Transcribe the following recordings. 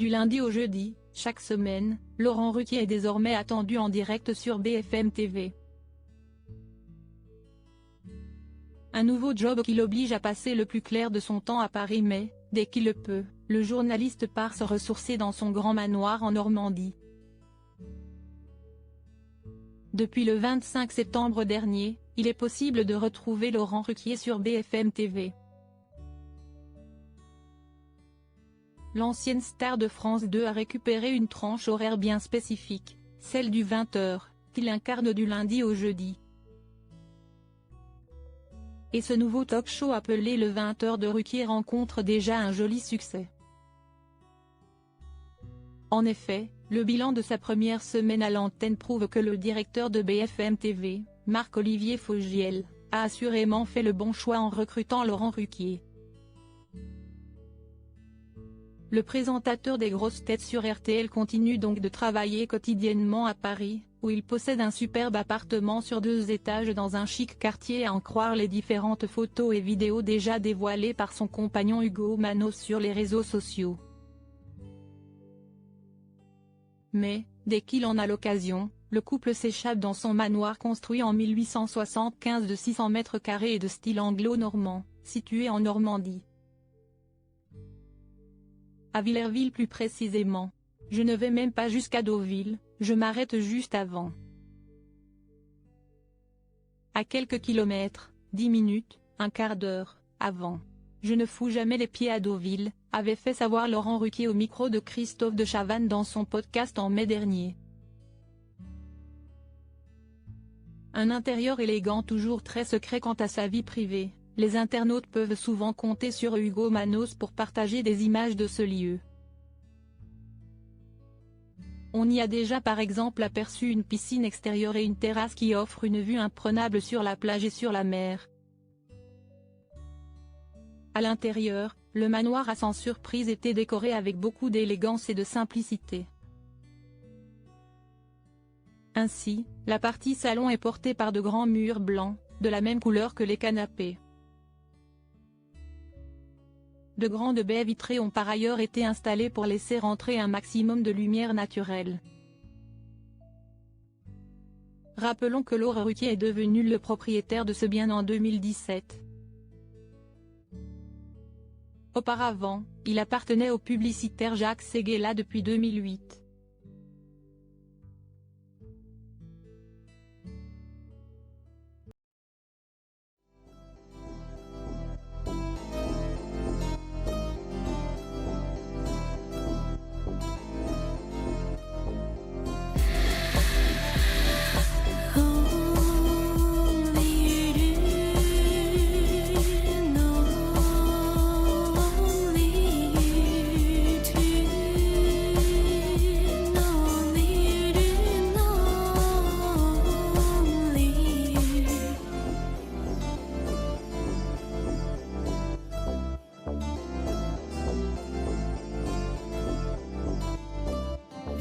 Du lundi au jeudi, chaque semaine, Laurent Ruquier est désormais attendu en direct sur BFM TV. Un nouveau job qui l'oblige à passer le plus clair de son temps à Paris mais, dès qu'il le peut, le journaliste part se ressourcer dans son grand manoir en Normandie. Depuis le 25 septembre dernier, il est possible de retrouver Laurent Ruquier sur BFM TV. L'ancienne star de France 2 a récupéré une tranche horaire bien spécifique, celle du 20h, qu'il incarne du lundi au jeudi. Et ce nouveau talk show appelé le 20h de Ruquier rencontre déjà un joli succès. En effet, le bilan de sa première semaine à l'antenne prouve que le directeur de BFM TV, Marc-Olivier Fogiel, a assurément fait le bon choix en recrutant Laurent Ruquier. Le présentateur des grosses têtes sur RTL continue donc de travailler quotidiennement à Paris, où il possède un superbe appartement sur 2 étages dans un chic quartier à en croire les différentes photos et vidéos déjà dévoilées par son compagnon Hugo Manos sur les réseaux sociaux. Mais, dès qu'il en a l'occasion, le couple s'échappe dans son manoir construit en 1875 de 600 mètres carrés et de style anglo-normand, situé en Normandie. À Villerville plus précisément. Je ne vais même pas jusqu'à Deauville, je m'arrête juste avant. À quelques kilomètres, 10 minutes, un quart d'heure, avant. Je ne fous jamais les pieds à Deauville, avait fait savoir Laurent Ruquier au micro de Christophe de Chavannes dans son podcast en mai dernier. Un intérieur élégant toujours très secret quant à sa vie privée, les internautes peuvent souvent compter sur Hugo Manos pour partager des images de ce lieu. On y a déjà par exemple aperçu une piscine extérieure et une terrasse qui offrent une vue imprenable sur la plage et sur la mer. À l'intérieur, le manoir a sans surprise été décoré avec beaucoup d'élégance et de simplicité. Ainsi, la partie salon est portée par de grands murs blancs, de la même couleur que les canapés. De grandes baies vitrées ont par ailleurs été installées pour laisser entrer un maximum de lumière naturelle. Rappelons que Laurent Ruquier est devenu le propriétaire de ce bien en 2017. Auparavant, il appartenait au publicitaire Jacques Séguéla depuis 2008.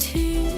To